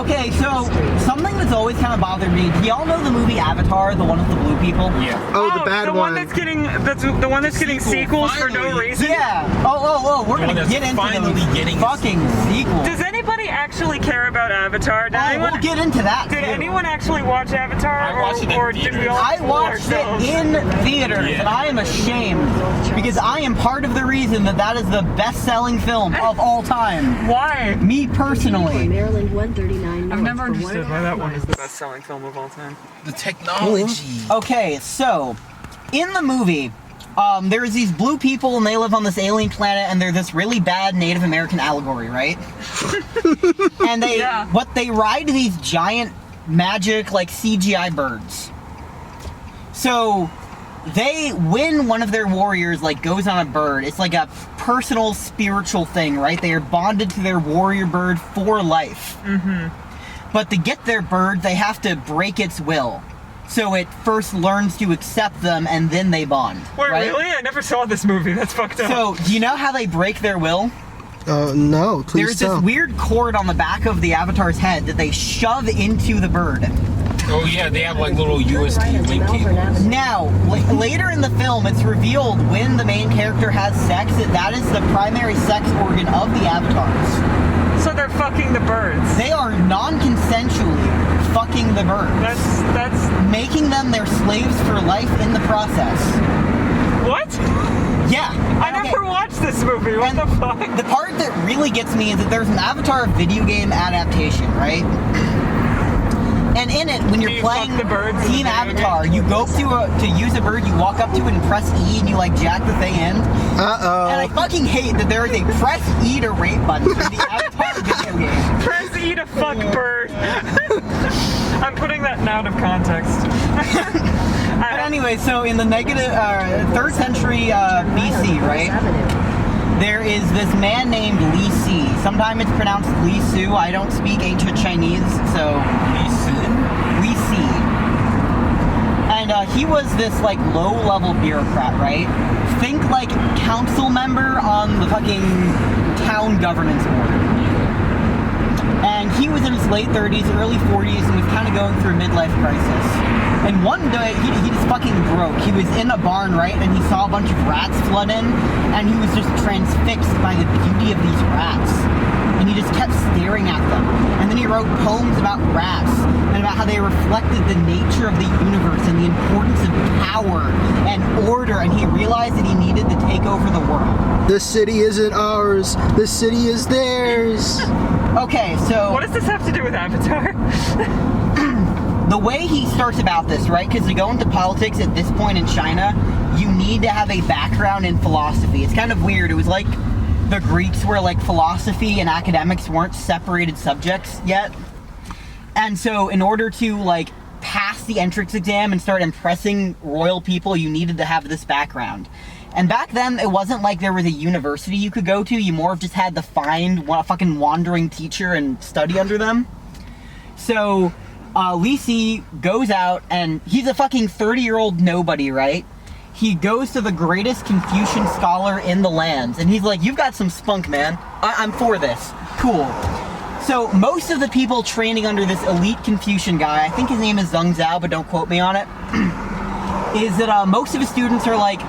Okay, so something that's always kind of bothered me. Do y'all know the movie Avatar, the one with the blue people? Yeah. Oh, the bad the one that's getting the one that's getting sequels for no reason. Yeah. Oh, we're gonna get into getting fucking sequels. Does anybody actually care about Avatar? Did We'll get into that. Did too. anyone actually watch Avatar? I watched it in or did theaters. we all I fool watched ourselves? it in theaters, and I am ashamed because I am part of the reason that is the best-selling film of all time. Why? Me personally. Maryland 139 I've north never for understood why 1.5 that one is the miles. best-selling film of all time. The technology. Okay, so in the movie, there's these blue people and they live on this alien planet and they're this really bad Native American allegory, right? And they ride these giant magic like CGI birds. So when one of their warriors like goes on a bird, it's like a personal spiritual thing, right? They are bonded to their warrior bird for life. Mm-hmm. But to get their bird, they have to break its will. So it first learns to accept them and then they bond. Wait, right? really? I never saw this movie. That's fucked up. So, do you know how they break their will? No, please There's tell. this weird cord on the back of the Avatar's head that they shove into the bird. Oh yeah, they have like little USB link cables. Now, later in the film, it's revealed when the main character has sex that is the primary sex organ of the Avatars. So they're fucking the birds. They are non-consensually fucking the birds. That's making them their slaves for life in the process. what? Yeah. I okay. never watched this movie. What And the fuck? The part that really gets me is that there's an Avatar video game adaptation, right? And in it, when you're you playing fuck the birds in Team the video Avatar, you go to use a bird, you walk up to it and press E and you like jack the thing in. And I fucking hate that there is a press E to rape button in the Avatar video game. Press E to fuck bird. I'm putting that out of context. But anyway, so in the 3rd century BC, right? There is this man named Li Si. Sometimes it's pronounced Li Su. I don't speak ancient Chinese, so Li Si. And he was this like low-level bureaucrat, right? Think like council member on the fucking town governance board. And he was in his late 30s, early 40s, and was kind of going through a midlife crisis. And one day, he just fucking broke. He was in a barn, right, and he saw a bunch of rats flood in, and he was just transfixed by the beauty of these rats. And he just kept staring at them. And then he wrote poems about rats, and about how they reflected the nature of the universe, and the importance of power and order, and he realized that he needed to take over the world. This city isn't ours. This city is theirs. Okay, so What does this have to do with Avatar? the way he starts about this, right? Because to go into politics at this point in China, you need to have a background in philosophy. It's kind of weird. It was like the Greeks where like philosophy and academics weren't separated subjects yet. And so in order to like pass the entrance exam and start impressing royal people, you needed to have this background. And back then, it wasn't like there was a university you could go to. You more just had to find a fucking wandering teacher and study under them. So Li Si goes out, and he's a fucking 30-year-old nobody, right? He goes to the greatest Confucian scholar in the lands, and he's like, you've got some spunk, man. I'm for this. Cool. So most of the people training under this elite Confucian guy, I think his name is Zheng Zhao, but don't quote me on it, is that most of his students are like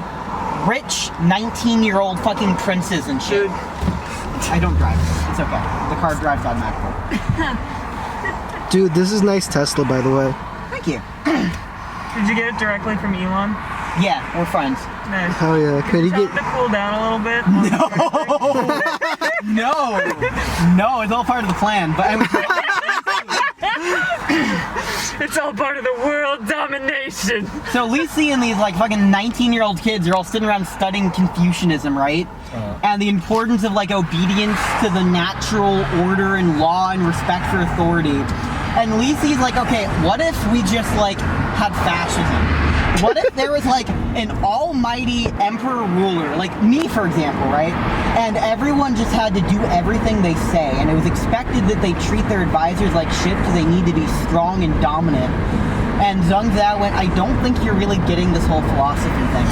rich 19-year-old fucking princes and shit. I don't drive. It's okay. The car drives automatically. Dude, this is nice Tesla, by the way. Thank you. Did you get it directly from Elon? Yeah, we're friends. Nice. Oh yeah, could he Tell get... him to cool down a little bit. No, it's all part of the plan. But It's all part of the world domination. so Li Si and these like fucking 19-year-old kids are all sitting around studying Confucianism, right? And the importance of like obedience to the natural order and law and respect for authority. And Li Si's like, okay, what if we just like had fascism? What if there was like an almighty emperor ruler, like me for example, right? And everyone just had to do everything they say, and it was expected that they treat their advisors like shit because they need to be strong and dominant. And Zheng Zhao went, I don't think you're really getting this whole philosophy thing.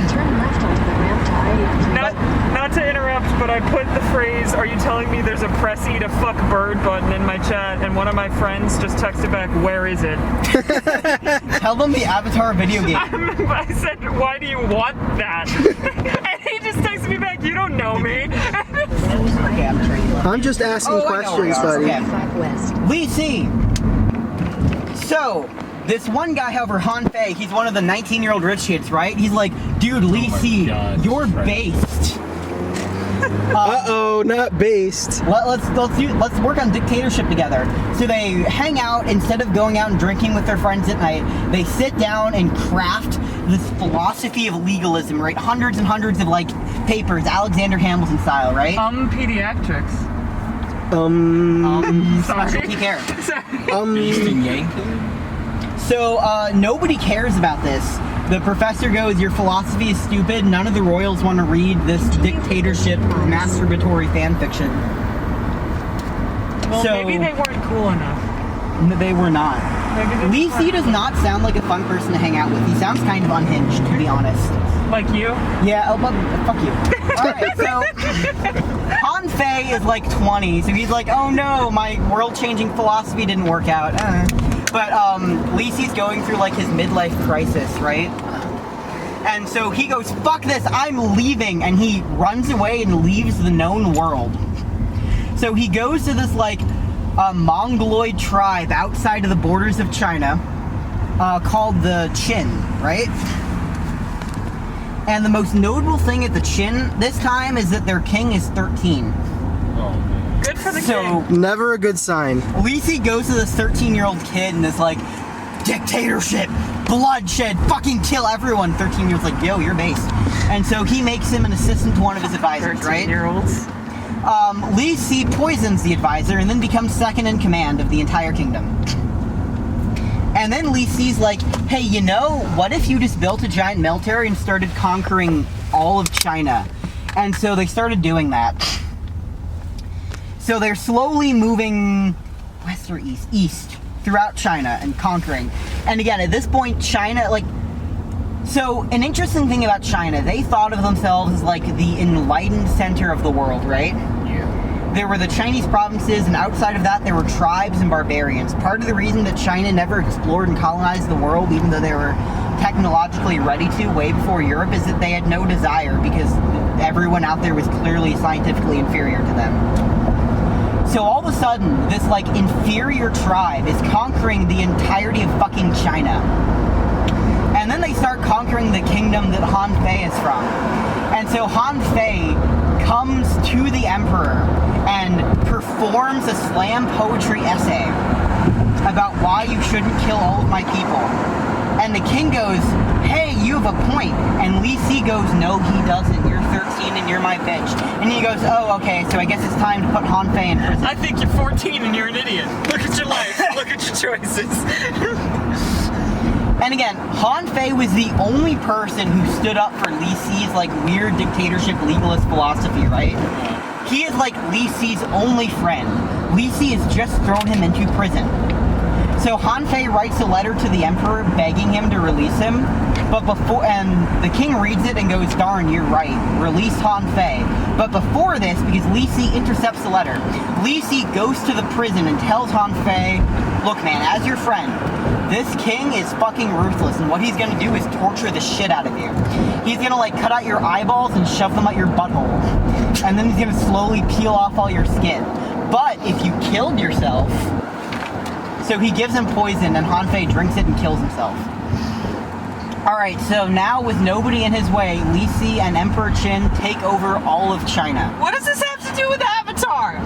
Turn left onto the ramp to I-83. No, Not to interrupt, but I put the phrase, "Are you telling me there's a press E to fuck bird" button in my chat, and one of my friends just texted back, "Where is it?" Tell them the Avatar video game. I said, "Why do you want that?" And he just texted me back, "You don't know me." Okay, I'm trading. I'm just asking questions, buddy. Okay. Lee C. So, this one guy, however, Han Fei, he's one of the 19-year-old rich kids, right? He's like, dude, Lee C, God, you're Christ. based. Uh-oh, not based. Let's work on dictatorship together. So they hang out instead of going out and drinking with their friends at night. They sit down and craft this philosophy of legalism, right? Hundreds and hundreds of like papers, Alexander Hamilton style, right? Pediatrics. Special T care. Beast and Yankee. So nobody cares about this. The professor goes, your philosophy is stupid. None of the royals want to read this dictatorship masturbatory fan fiction. Well, So- maybe they weren't cool enough. No, they were not. Maybe they Lee just C weren't does not sound like a fun person to hang out with. He sounds kind of unhinged, to be honest. like you. Yeah, oh, but fuck you. Alright, so Han Fei is like 20, so he's like, oh no, my world-changing philosophy didn't work out. But Lee C's going through like his midlife crisis, right? And so he goes, fuck this, I'm leaving, and he runs away and leaves the known world. So he goes to this like Mongoloid tribe outside of the borders of China called the Qin, right? And the most notable thing at the Qin this time is that their king is 13. Oh, man. Good for the So king. Never a good sign. Lee C goes to this 13-year-old kid and is like, dictatorship, bloodshed, fucking kill everyone. 13-year-old's like, yo, you're based. And so he makes him an assistant to one of his advisors, right? 13-year-olds. Lee C poisons the advisor and then becomes second in command of the entire kingdom. And then Lee C's like, hey, you know, what if you just built a giant military and started conquering all of China? And so they started doing that. So they're slowly moving west or east throughout China and conquering. And again, at this point, China, like, so an interesting thing about China, they thought of themselves as like the enlightened center of the world, right? Yeah. There were the Chinese provinces, and outside of that, there were tribes and barbarians. Part of the reason that China never explored and colonized the world, even though they were technologically ready to way before Europe, is that they had no desire because everyone out there was clearly scientifically inferior to them. So all of a sudden, this like inferior tribe is conquering the entirety of fucking China. And then they start conquering the kingdom that Han Fei is from. And so Han Fei comes to the emperor and performs a slam poetry essay about why you shouldn't kill all of my people. And the king goes, hey, you have a point. And Lee C goes, no, he doesn't. You're 13 and you're my bitch. And he goes, oh, okay, so I guess it's time to put Han Fei in prison. I think you're 14 and you're an idiot. Look at your life. Look at your choices. And again, Han Fei was the only person who stood up for Lee C's like weird dictatorship legalist philosophy, right? He is like Lee C's only friend. Lee C has just thrown him into prison. So Han Fei writes a letter to the emperor begging him to release him, and the king reads it and goes, darn, you're right, release Han Fei. But before this, because Lee C intercepts the letter, Lee C goes to the prison and tells Han Fei, look man, as your friend, this king is fucking ruthless, and what he's gonna do is torture the shit out of you. He's gonna like cut out your eyeballs and shove them out your butthole, and then he's gonna slowly peel off all your skin. But if you killed yourself, so he gives him poison, and Han Fei drinks it and kills himself. Alright, so now with nobody in his way, Lee C and Emperor Qin take over all of China. What does this have to do with Avatar?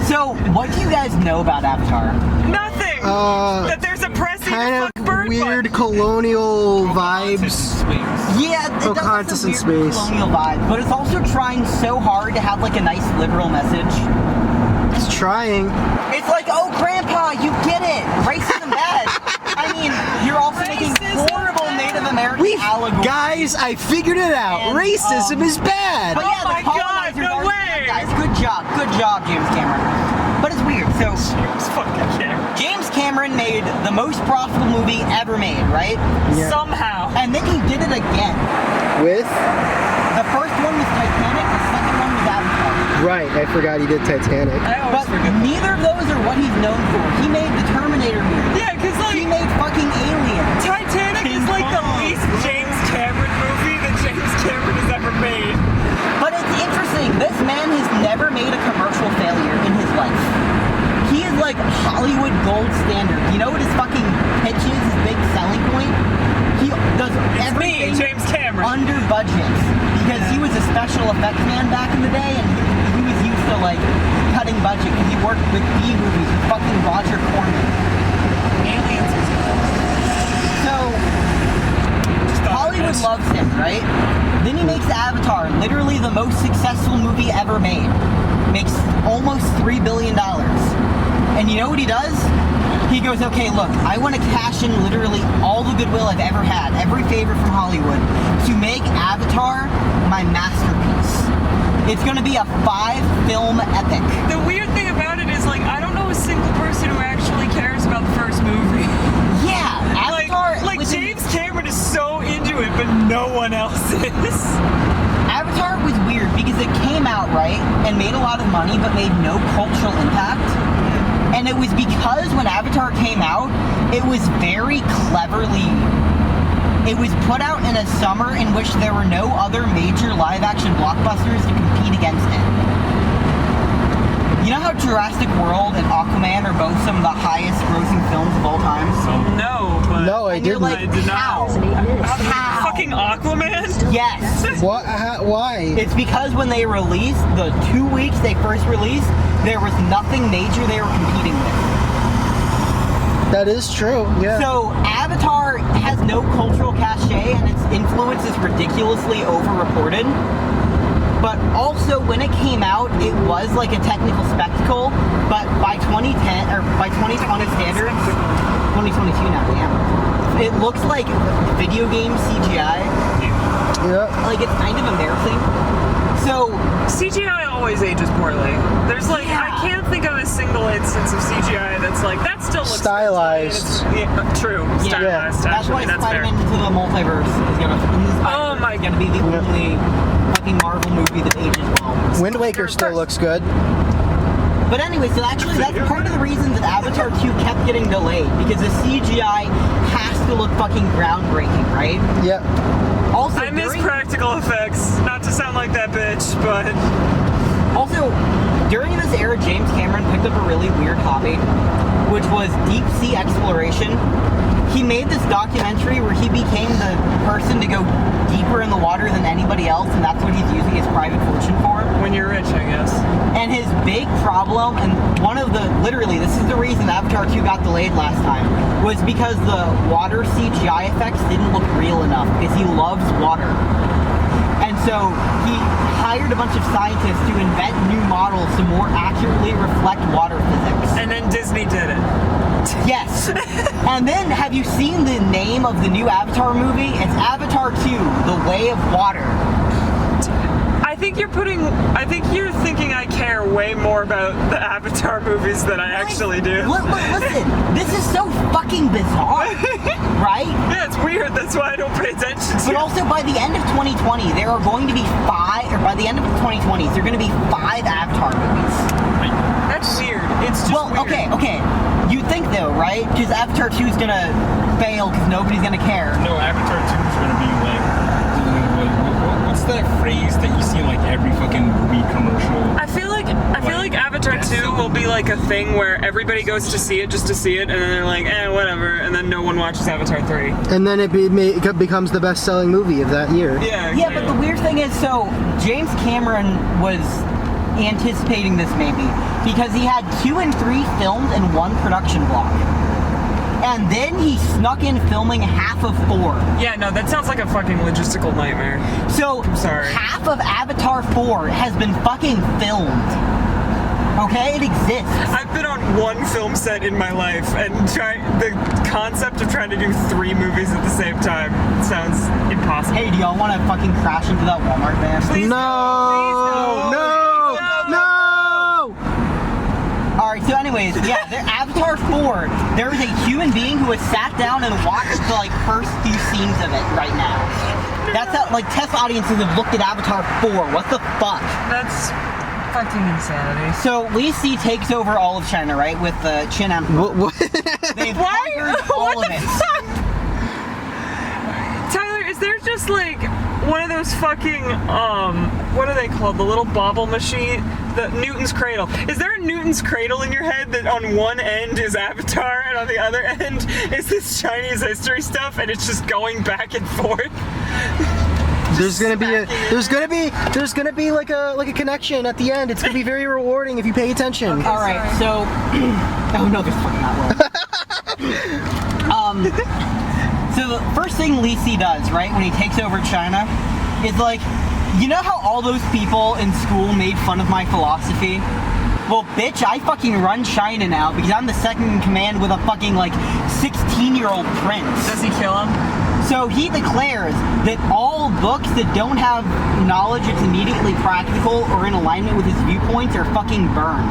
So, what do you guys know about Avatar? Nothing. Uh, That there's a pressy kind fuck bird of weird button. colonial vibes. Space. Yeah, it does have Pocahontas some in weird space. colonial vibe, but it's also trying so hard to have like a nice liberal message. It's trying. It's like, oh grandpa, you get it! Racism bad! I mean, you're also making Racism horrible Native American allegories. Guys, I figured it out. And, Racism is bad. But yeah, Oh my the colonizers God, no are way! bad guys. Good job, James Cameron. But it's weird. So, James fucking Cameron. James Cameron made the most profitable movie ever made, right? Yeah. Somehow. And then he did it again. With? The The first one was Titanic, the second one was Avatar. Right, I forgot he did Titanic. I always But forget that. neither of those are what he's known for. He made the Terminator movie. Yeah, because He like made fucking Alien. Titanic is like the least James Cameron movie that James Cameron has ever made. But it's interesting. This man has never made a commercial failure in his life. He is like Hollywood gold standard. You know what his fucking pitch is, his big selling point? He does It's me, everything James Cameron. under budget. Because he was a special effects man back in the day, and he was used to like cutting budget because he worked with B movies with fucking Roger Corman. Aliens is So Hollywood loves him, right? Then he makes Avatar, literally the most successful movie ever made. Makes almost $3 billion. And you know what he does? He goes, okay, look, I want to cash in literally all the goodwill I've ever had, every favor from Hollywood, to make Avatar my masterpiece. It's going to be a 5-film epic. The weird thing about it is, like, I don't know a single person who actually cares about the first movie. Yeah, Avatar... Like was James Cameron is so into it, but no one else is. Avatar was weird because it came out, right, and made a lot of money, but made no cultural impact. And it was because when Avatar came out, it was very cleverly... It was put out in a summer in which there were no other major live-action blockbusters to compete against it. You know how Jurassic World and Aquaman are both some of the highest-grossing films of all time? No, but No, I And you're didn't. like, I did not. how? Fucking Aquaman? Yes. What? Why? It's because when they released, the 2 weeks they first released, there was nothing major they were competing with. That is true. Yeah. So Avatar has no cultural cachet and its influence is ridiculously over-reported. But also when it came out, it was like a technical spectacle. But by 2010 or by 2020 standards, 2022 now, damn. It looks like video game CGI. yeah. Like it's kind of embarrassing. So CGI always ages poorly. There's like, Yeah. I can't think of a single instance of CGI that's like, that still looks Stylized. True. yeah, Stylized, that's why actually, that's fair. Spider-Man Into the Multiverse is Oh my gonna be the only fucking Marvel movie that ages well. Wind Waker still looks good. But anyway, so actually that's part of the reason that Avatar 2 kept getting delayed, because the CGI has to look fucking groundbreaking, right? Yeah. Also, I miss during, practical effects. Not to sound like that bitch, but also, during this era, James Cameron picked up a really weird hobby, which was deep sea exploration. He made this documentary where he became the person to go deeper in the water than anybody else, and that's what he's using his private fortune for. when you're rich, I guess. And his big problem, and one of the, literally, this is the reason Avatar 2 got delayed last time, was because the water CGI effects didn't look real enough, because he loves water. And so he hired a bunch of scientists to invent new models to more accurately reflect water physics. And then Disney did it. Yes. And then, have you seen the name of the new Avatar movie? It's Avatar 2, The Way of Water. I think you're thinking I care way more about the Avatar movies than I actually do. Listen, this is so fucking bizarre, right? Yeah, it's weird. That's why I don't pay attention to But it. also, by the end of 2020, there are going to be by the end of the 2020s, there are going to be 5 Avatar movies. That's weird. It's just weird. okay. You think though, right? Because Avatar 2 is going to fail because nobody's going to care. No, Avatar 2 is gonna be like what's that phrase that you see in like every fucking movie commercial? I feel like Avatar 2 will be like a thing where everybody goes to see it just to see it, and then they're like, whatever, and then no one watches Avatar 3. And then it becomes the best-selling movie of that year. Yeah, but the weird thing is, so James Cameron was anticipating this maybe because he had 2 and 3 filmed in one production block. And then he snuck in filming half of 4. Yeah, no, that sounds like a fucking logistical nightmare. So, I'm sorry. half of Avatar 4 has been fucking filmed. Okay? It exists. I've been on one film set in my life, and the concept of trying to do 3 movies at the same time sounds impossible. Hey, do y'all want to fucking crash into that Walmart van? Please No! Alright, so anyways, yeah, Avatar 4, there is a human being who has sat down and watched the, like, first few scenes of it right now. That's how, like, test audiences have looked at Avatar 4. What the fuck? That's fucking insanity. So Li Si takes over all of China, right, with the Qin Emperor. What? They've conquered all of it. Tyler, is there just like one of those fucking what are they called? The little bobble machine, the Newton's cradle. Is there a Newton's cradle in your head that on one end is Avatar and on the other end is this Chinese history stuff, and it's just going back and forth? There's gonna be like a connection at the end. It's gonna be very rewarding if you pay attention. All right, so oh no, there's fucking not one. So the first thing Li Si does, right, when he takes over China, is like, you know how all those people in school made fun of my philosophy? Well, bitch, I fucking run China now because I'm the second in command with a fucking like 16-year-old prince. Does he kill him? So he declares that all books that don't have knowledge that's immediately practical or in alignment with his viewpoints are fucking burned.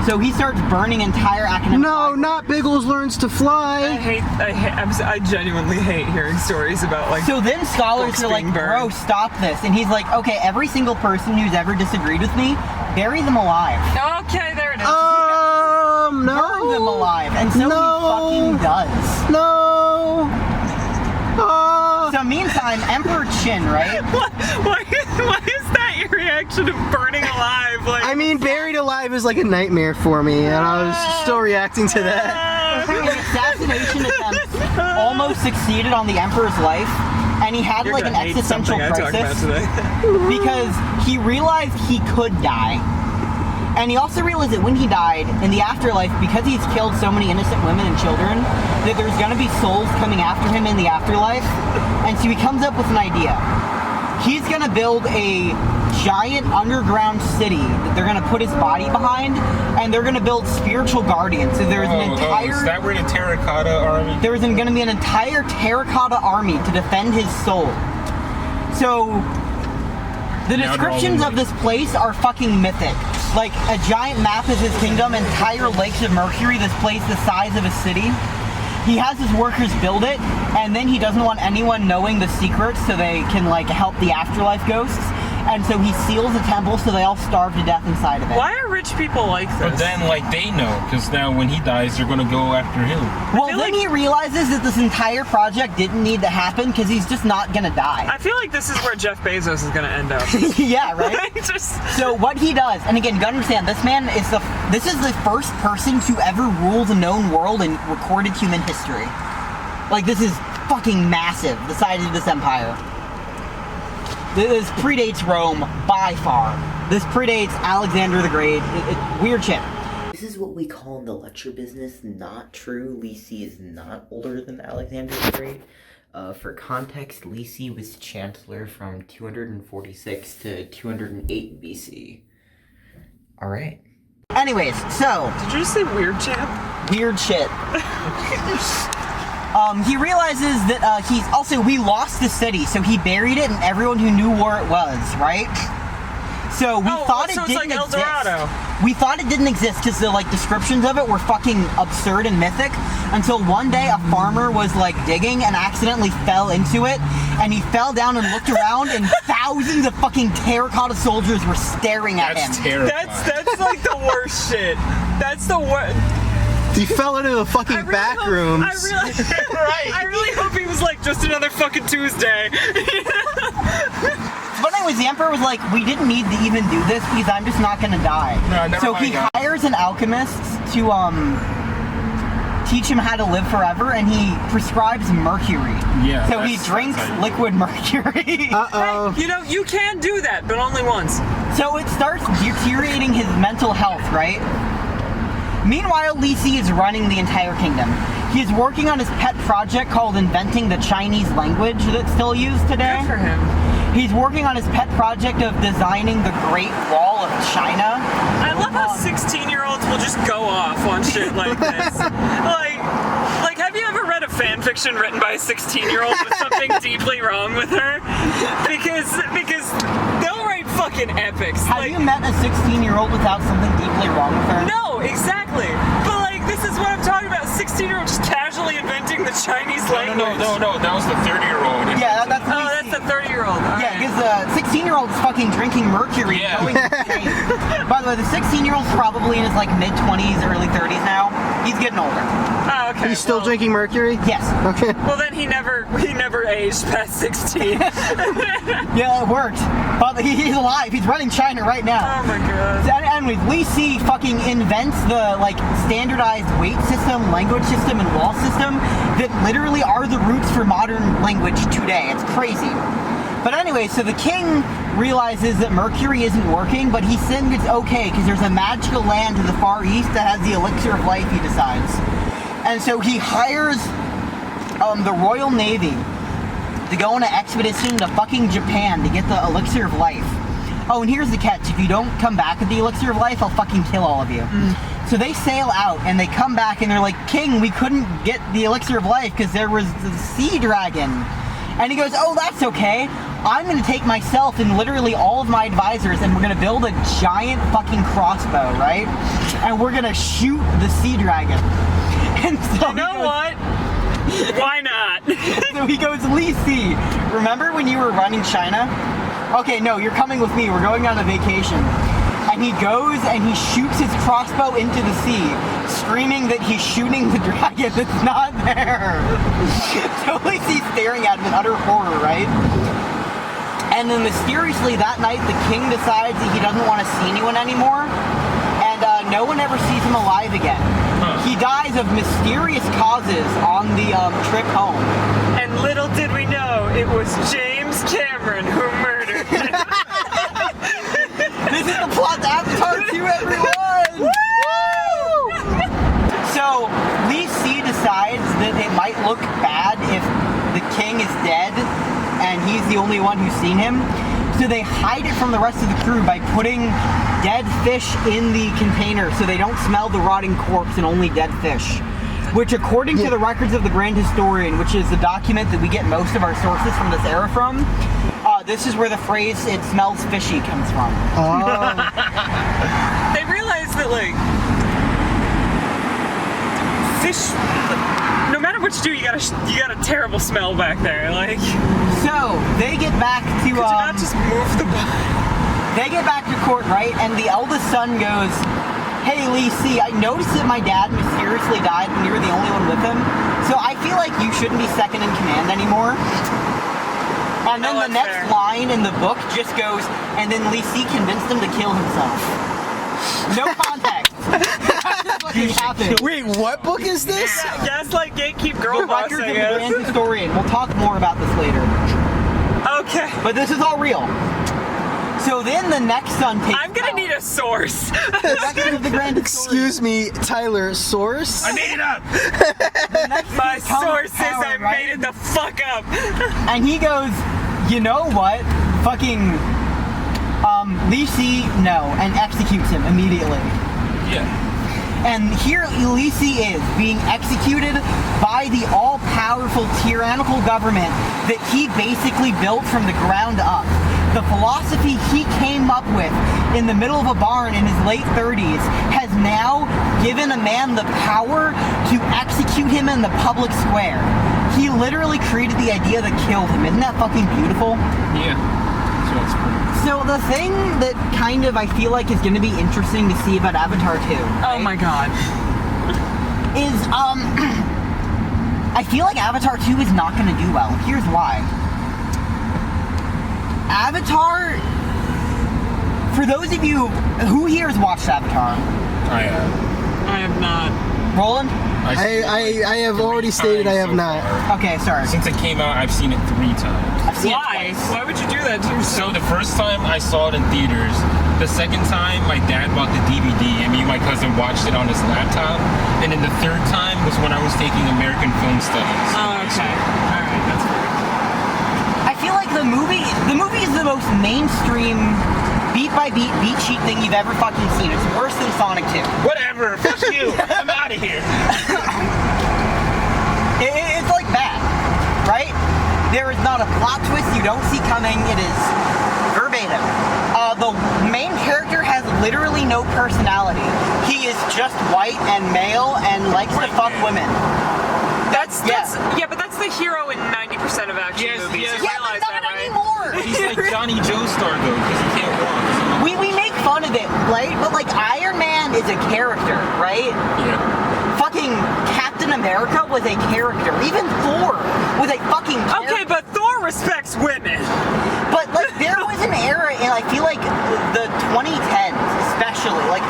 So he starts burning entire academic No, libraries. not Biggles learns to fly. I genuinely hate hearing stories about like. So then scholars books are like, being bro, burned. stop this. And he's like, okay, every single person who's ever disagreed with me, bury them alive. Okay, there it is. Burn them No. alive. And so No. he fucking does. No. So meantime, Emperor Qin, right? Why is that your reaction of burning alive? Like, I mean, buried alive is like a nightmare for me, and I was still reacting to that. An assassination attempt almost succeeded on the Emperor's life, and he had you're like an gonna hate existential something I talk about crisis today. because he realized he could die. And he also realized that when he died, in the afterlife, because he's killed so many innocent women and children, that there's gonna be souls coming after him in the afterlife. And so he comes up with an idea. He's gonna build a giant underground city that they're gonna put his body behind, and they're gonna build spiritual guardians. So there's an entire... is that where the terracotta army? There's gonna be an entire terracotta army to defend his soul. So... the descriptions of this place are fucking mythic. Like, a giant map is his kingdom, entire lakes of Mercury, this place the size of a city. He has his workers build it, and then he doesn't want anyone knowing the secrets so they can, like, help the afterlife ghosts. And so he seals the temple so they all starve to death inside of it. Why are rich people like this? But then, like, they know, because now when he dies, they're gonna go after him. Well, feel then like- he realizes that this entire project didn't need to happen because he's just not gonna die. I feel like this is where Jeff Bezos is gonna end up. Yeah, right? Just So what he does, and again, you gotta understand, this man is this is the first person to ever rule the known world in recorded human history. Like, this is fucking massive, the size of this empire. This predates Rome by far. This predates Alexander the Great. Weird shit. This is what we call in the lecture business not true. Li Si is not older than Alexander the Great. For context, Li Si was chancellor from 246 to 208 BC. Alright. Anyways, so, did you just say weird champ? weird shit. He realizes that we lost the city, so he buried it and everyone who knew where it was, right? So we thought it it's didn't like El exist. Dorado. We thought it didn't exist because the like descriptions of it were fucking absurd and mythic until one day a farmer was like digging and accidentally fell into it, and he fell down and looked around and thousands of fucking terracotta soldiers were staring at That's him. terrifying. That's like the worst shit. That's the worst. He fell into the fucking back rooms. I really hope he was like just another fucking Tuesday. But anyways, the emperor was like, we didn't need to even do this because I'm just not gonna die. No, never so mind, he guys. hires an alchemist to teach him how to live forever, and he prescribes mercury. Yeah, So he that's drinks how you- liquid mercury. Uh-oh. You know, you can do that, but only once. So it starts deteriorating his mental health, right? Meanwhile, Li Si is running the entire kingdom. He is working on his pet project called inventing the Chinese language that's still used today. Good for him. He's working on his pet project of designing the Great Wall of China. I love how 16-year-olds will just go off on shit like this. Like, have you ever read a fan fiction written by a 16-year-old with something deeply wrong with her? Because they'll write fucking epics. Have Like, you met a 16-year-old without something deeply wrong with her? no, exactly. But like, this is what I'm talking about. 16-year-old just casually inventing the Chinese language. No, that was the 30-year-old. Yeah, that's Oh, that's the 30 16-year-old is fucking drinking mercury. Yeah. Going insane. By the way, the 16-year-old's probably in his like mid-20s, early 30s now. He's getting older. Oh, okay. He's still well, drinking mercury? Yes. Okay. Well, then he never aged past 16. Yeah, it worked. But he's alive. He's running China right now. Oh my god. So, anyways, Li Si fucking invents the like standardized weight system, language system, and law system that literally are the roots for modern language today. It's crazy. But anyway, so the king realizes that mercury isn't working, but he thinks it's okay because there's a magical land to the far east that has the elixir of life, he decides. And so he hires the Royal Navy to go on an expedition to fucking Japan to get the elixir of life. Oh, and here's the catch. If you don't come back with the elixir of life, I'll fucking kill all of you. So they sail out and they come back and they're like, King, we couldn't get the elixir of life because there was the sea dragon. And he goes, oh, that's okay. I'm going to take myself and literally all of my advisors and we're going to build a giant fucking crossbow, right? And we're going to shoot the sea dragon. And so You know what? Why not? So he goes, Li Si, remember when you were running China? Okay, no, you're coming with me. We're going on a vacation. And he goes and he shoots his crossbow into the sea, screaming that he's shooting the dragon that's not there. So Li Si's staring at him in utter horror, right? And then mysteriously that night, the king decides that he doesn't want to see anyone anymore, and no one ever sees him alive again. He dies of mysterious causes on the trip home. And little did we know, it was James Cameron who murdered him. This is the plot to Avatar 2, everyone! Woo! So, Li Si decides that it might look bad if the king is dead and he's the only one who's seen him. So they hide it from the rest of the crew by putting dead fish in the container so they don't smell the rotting corpse and only dead fish. Which, according to the records of the Grand Historian, which is the document that we get most of our sources from this era from, this is where the phrase, it smells fishy, comes from. They realized that, like, fish, no matter what you do, you got a terrible smell back there. Like, So, they get back to, could you not just move the body? they get back to court, right? And the eldest son goes, hey, Li Si, I noticed that my dad mysteriously died when you were the only one with him. So I feel like you shouldn't be second in command anymore. And then the next line in the book just goes, and then Li Si convinced him to kill himself. No context. That's what happened. Wait, what book is this? Gaslight Gatekeep Girl The Boss, records I of the guess. Grand Historian. We'll talk more about this later. Okay. But this is all real. So then the next son takes I'm gonna out need a source. the records of the Grand Historian. Excuse me, Tyler, source? I made it up. The next My son comes source says power, I right? made it the fuck up. And he goes, you know what? Fucking Li Si, no, and executes him immediately. Yeah. And here Li Si is being executed by the all-powerful tyrannical government that he basically built from the ground up. The philosophy he came up with in the middle of a barn in his late 30s has now given a man the power to execute him in the public square. He literally created the idea that killed him. Isn't that fucking beautiful? Yeah. So it's pretty. So the thing that kind of I feel like is going to be interesting to see about Avatar 2 Oh my god. is I feel like Avatar 2 is not going to do well. Here's why. Avatar, for those of you who here has watched Avatar, I have not. Roland? I have already stated I have not. Okay, sorry. Since it came out, I've seen it 3 times. I've seen it Why? twice. Why would you do that to yourself? So the first time I saw it in theaters, the second time my dad bought the DVD and me and my cousin watched it on his laptop, and then the third time was when I was taking American Film Studies. Oh, okay. Alright, that's fair. I feel like the movie is the most mainstream, beat by beat sheet thing you've ever fucking seen. It's worse than Sonic 2. Whatever, fuck you, I'm out of here. It's like that, right? There is not a plot twist you don't see coming. It is verbatim. The main character has literally no personality. He is just white and male and likes to fuck women. That's but that's the hero in 90% of action Yes, movies. yes. You Yeah, but realize not that, right? anymore. He's like Johnny Joestar though, because he can't walk. We make fun of it, right? But like Iron Man is a character, right? Yeah. Fucking Captain America was a character. Even Thor was a fucking character. Okay, but Thor respects women. But like there was an era in I feel like the 2010s especially, like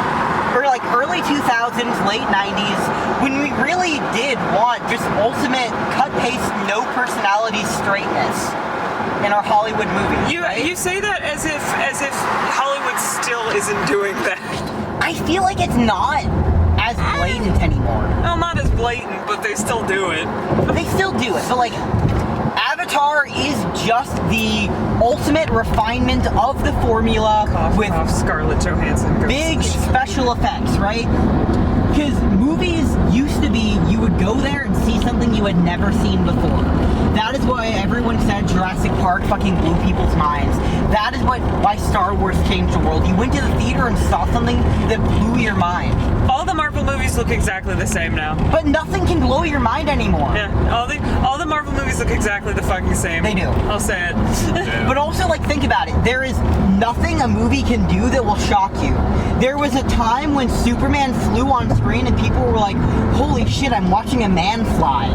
or like early 2000s, late 90s, when we really did want just ultimate cut paste, no personality straightness in our Hollywood movies. You say that as if Hollywood still isn't doing that. I feel like it's not as blatant anymore. Well, not as blatant, but they still do it. They still do it, but like Avatar is just the ultimate refinement of the formula with Scarlett Johansson. Goes big special effects, right? Because movies used to be you would go there and see something you had never seen before. That is why everyone said Jurassic Park fucking blew people's minds. That is why Star Wars changed the world. You went to the theater and saw something that blew your mind. All the Marvel movies look exactly the same now. But nothing can blow your mind anymore. Yeah, all the Marvel movies look exactly the fucking same. They do. I'll say it. But also, like, think about it. There is nothing a movie can do that will shock you. There was a time when Superman flew on screen and people were like, holy shit, I'm watching a man fly.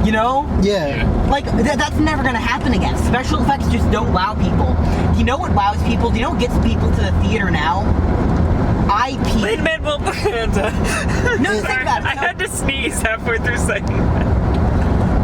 You know? Yeah. Like, that's never gonna happen again. Special effects just don't wow people. Do you know what wows people? Do you know what gets people to the theater now? IP. Lin-Manuel Miranda. No, think about it. I had to sneeze halfway through saying that.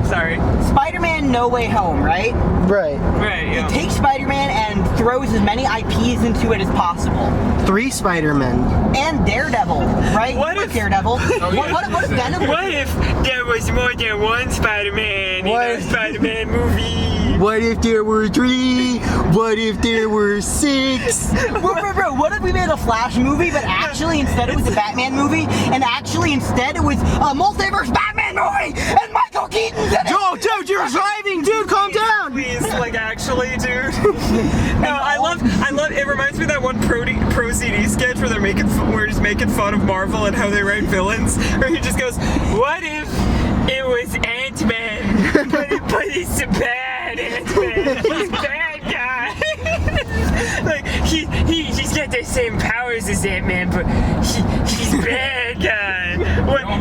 Sorry. Spider-Man No Way Home, right? Right. Right, yeah. It takes Spider-Man and throws as many IPs into it as possible. 3 Spider-Men. And Daredevil, right? What You if- like Daredevil? What if Venom? What if there was more than one Spider-Man What? in a Spider-Man movie? What if there were 3? What if there were 6? Bro, what if we made a Flash movie, but actually instead it was a Batman movie, and actually instead it was a multiverse Batman movie, and Michael Keaton's in it? Oh, dude, you're driving, dude. Calm down. Please, like actually, dude. No, I love. It reminds me of that one Pro CD sketch where we're just making fun of Marvel and how they write villains. Where he just goes, "What if it was Ant-Man, but he's a bad Ant-Man. He's a bad guy." Like he's got the same powers as Ant-Man, but he's a bad guy.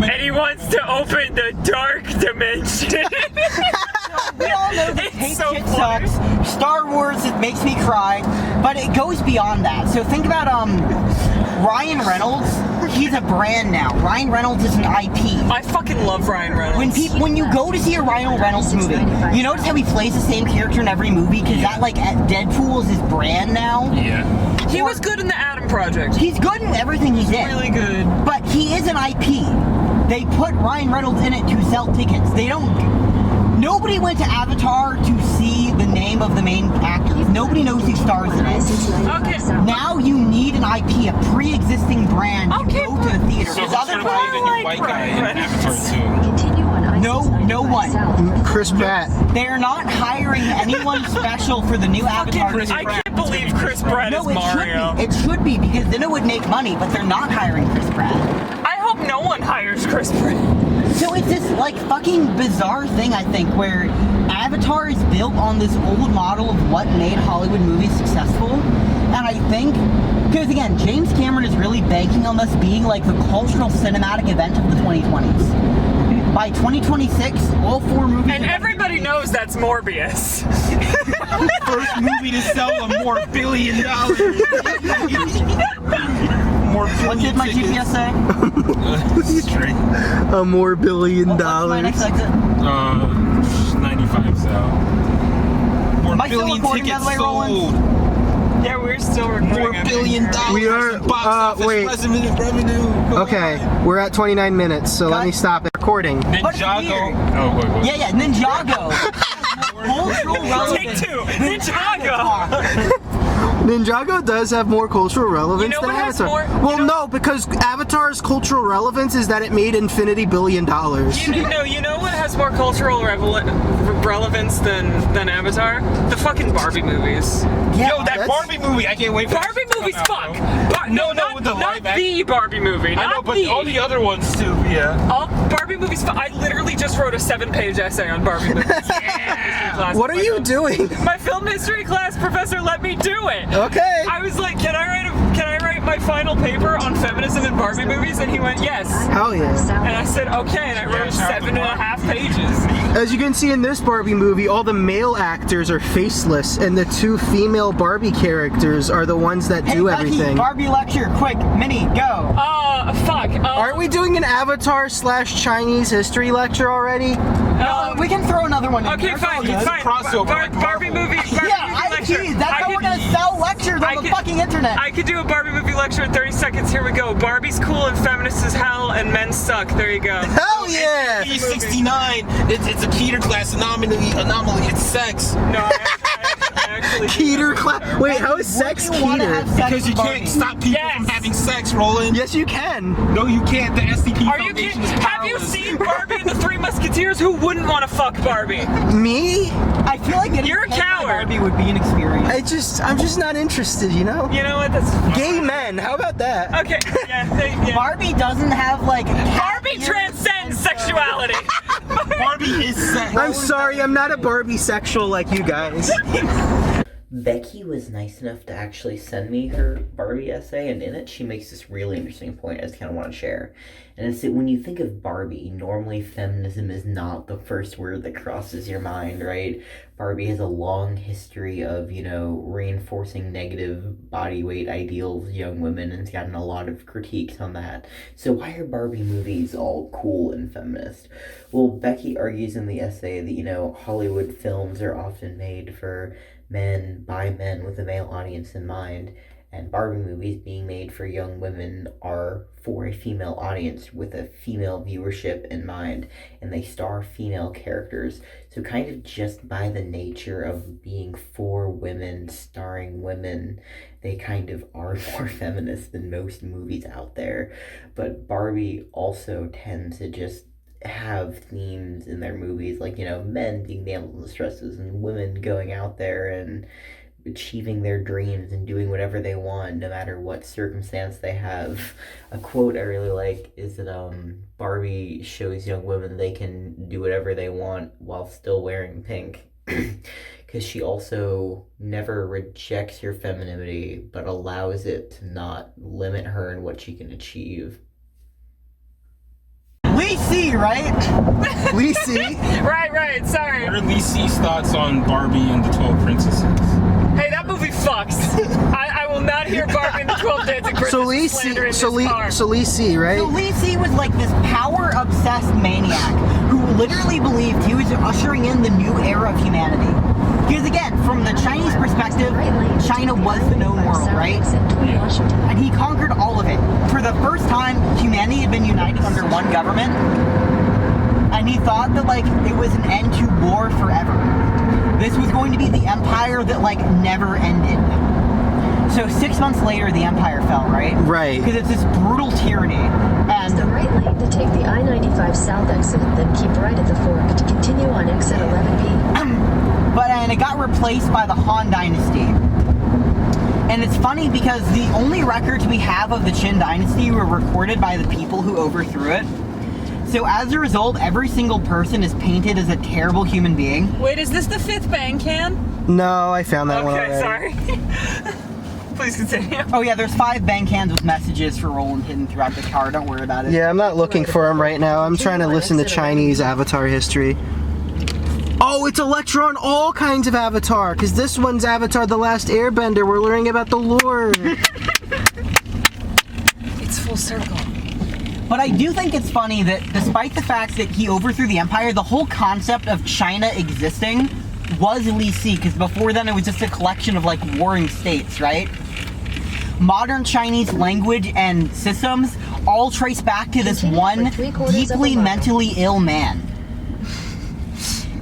And he wants to open the dark dimension. We all know that It's hate so shit funny. sucks. Star Wars, it makes me cry, but it goes beyond that. So think about Ryan Reynolds. He's a brand now. Ryan Reynolds is an IP. I fucking love Ryan Reynolds. When you go to see a Ryan Reynolds movie, you notice how he plays the same character in every movie because that like Deadpool is his brand now. Yeah. He was good in the Adam Project. He's good in everything he's in. Really good. But he is an IP. They put Ryan Reynolds in it to sell tickets. Nobody went to Avatar to see the name of the main actors. Nobody knows who stars in it. Okay. Now you need an IP, a pre-existing brand Okay, to go to the theater. So Because who's other gonna play the new white guy in Avatar 2? no one. Chris Pratt. They're not hiring anyone special for the new Avatar. Chris I Pratt. can't believe Chris Pratt is No, Mario. it should be because then it would make money. But they're not hiring Chris Pratt. I hope no one hires Chris Pratt. So it's this like fucking bizarre thing, I think, where Avatar is built on this old model of what made Hollywood movies successful. And I think, because again, James Cameron is really banking on this being like the cultural cinematic event of the 2020s. By 2026, all 4 movies... And everybody knows that's Morbius. First movie to sell more billion dollars. More What did my GPS say? Straight. A more $1 billion. What's my next exit? 95 south. More Am I still billion recording, by tickets the way, sold. Roland? Yeah, we're still recording. More $1 billion. We are- box office wait. revenue. Okay, we're at 29 minutes, so let me stop the recording. What is Ninjago. weird? Oh, wait. Yeah, Ninjago. Cultural Take relevance. 2. Ninjago. Ninjago does have more cultural relevance You know than what has Avatar. more- well, you know- no, because Avatar's cultural relevance is that it made infinity $1 billion. You know what has more cultural relevance than Avatar? The fucking Barbie movies. Yeah, Yo, that that's- Barbie movie, I can't wait for Barbie it to come movies out, fuck. bro. No, with the not live the Barbie movie. I Not know, but the. all the other ones too, yeah. Barbie movies. I literally just wrote a 7-page essay on Barbie movies. Yeah. What are you doing? My film history class professor let me do it. Okay. I was like, can I write my final paper on feminism in Barbie movies? And he went, yes. Hell yeah. And I said, okay, and I wrote 7.5 pages. As you can see in this Barbie movie, all the male actors are faceless, and the 2 female Barbie characters are the ones that do Becky, everything. Barbie lecture, quick, Minnie, go. Fuck. Aren't we doing an Avatar/Chinese history lecture already? We can throw another one in. Okay, That's all fine, good. fine. Barbie movie Yeah, lecture. IP. That's how we're gonna sell lectures on the fucking internet. I could do a Barbie movie lecture in 30 seconds. Here we go. Barbie's cool and feminist as hell, and men suck. There you go. Hell yeah! He's 69. It's a Keter class anomaly. It's sex. No, I actually. Keter class. Wait, how is sex Would you wanna have Keter? sex Because you with can't Barbie? stop people Yes. from having sex, Roland. Yes, you can. No, you can't. The SCP Are you Foundation kidding? is Have you powerless. seen Barbie and the Three Musketeers? Who wouldn't want to fuck Barbie? Me? I feel like getting You're a hit by coward. Barbie would be an experience. I'm just not interested, you know? You know what? That's Gay men, how about that? okay. Yeah. Barbie doesn't have like. Barbie transcends sexuality. Barbie is sex. I'm sorry, I'm not a Barbie sexual like you guys. Becky was nice enough to actually send me her Barbie essay, and in it she makes this really interesting point I just kind of want to share. And it's that when you think of Barbie, normally feminism is not the first word that crosses your mind, right? Barbie has a long history of, reinforcing negative body weight ideals of young women, and it's gotten a lot of critiques on that. So why are Barbie movies all cool and feminist? Well, Becky argues in the essay that, Hollywood films are often made for men by men with a male audience in mind, and Barbie movies being made for young women are for a female audience with a female viewership in mind, and they star female characters. So kind of just by the nature of being for women, starring women, they kind of are more feminist than most movies out there. But Barbie also tends to just have themes in their movies like, men being damsels in distresses and women going out there and achieving their dreams and doing whatever they want no matter what circumstance they have. A quote I really like is that Barbie shows young women they can do whatever they want while still wearing pink. Because she also never rejects your femininity but allows it to not limit her and what she can achieve. Lacey, right? Lacey? Right. Sorry. What are Lacey's thoughts on Barbie and the 12 Princesses? Hey, that movie fucks. I will not hear Barbie and the 12 Dancing Princesses slander in this car. So Lacey, right? So Lacey was like this power-obsessed maniac who literally believed he was ushering in the new era of humanity. Because again, from the Chinese perspective, China was the known world, right? Yeah. And he conquered all of it. For the first time, humanity had been united under one government. And he thought that, it was an end to war forever. This was going to be the empire that, never ended. So 6 months later, the empire fell, right? Right. Because it's this brutal tyranny. Use the right lane to take the I-95 south exit, then keep right at the fork to continue on exit 11B. And it got replaced by the Han Dynasty. And it's funny because the only records we have of the Qin Dynasty were recorded by the people who overthrew it. So as a result, every single person is painted as a terrible human being. Wait, is this the 5th bang can? No, I found that one Okay, already. sorry. Please continue. Oh yeah, there's 5 bank cans with messages for Roland hidden throughout the car. Don't worry about it. Yeah, I'm not looking for them right now. I'm trying to listen to Chinese Avatar history. Oh, it's a lecture on all kinds of Avatar, because this one's Avatar The Last Airbender. We're learning about the lore. It's full circle. But I do think it's funny that despite the fact that he overthrew the empire, the whole concept of China existing was Lacey, because before then it was just a collection of warring states, right? Modern Chinese language and systems all trace back to this one deeply mentally ill man.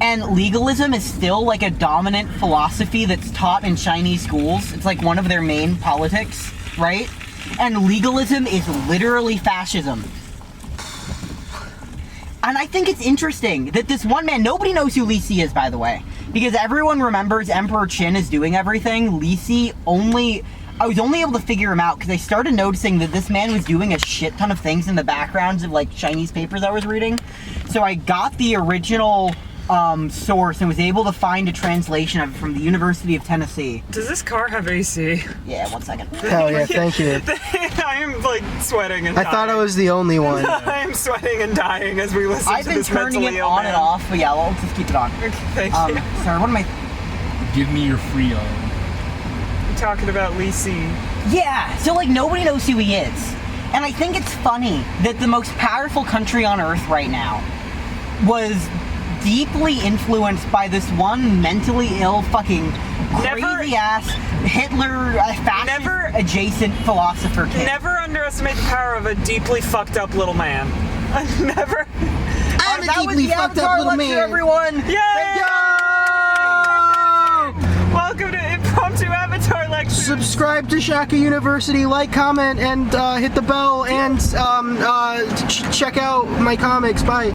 And legalism is still a dominant philosophy that's taught in Chinese schools. It's one of their main politics, right? And legalism is literally fascism. And I think it's interesting that this one man, nobody knows who Lacey is, by the way, because everyone remembers Emperor Qin is doing everything. Lacey only I was only able to figure him out because I started noticing that this man was doing a shit ton of things in the backgrounds of like Chinese papers I was reading. So I got the original source and was able to find a translation of it from the University of Tennessee. Does this car have AC? Yeah, 1 second. Hell yeah, thank you. I am like sweating and I dying. thought I was the only one. I am sweating and dying as we listen I've to been this turning mentally it ill on man. and off, but yeah, let's just keep it on. Okay, thank you. Sorry, what am I? Give me your Freon. You're talking about Lee C. Yeah, so like nobody knows who he is. And I think it's funny that the most powerful country on earth right now was deeply influenced by this one mentally ill fucking crazy ass Hitler fascist adjacent philosopher kid. Never underestimate the power of a deeply fucked up little man. Never. I'm a That was deeply the fucked Avatar up little lecture, man. everyone. Yay! Yo! Welcome to Impromptu Avatar Lectures. Subscribe to Shaka University, like, comment, and hit the bell, and check out my comics. Bye.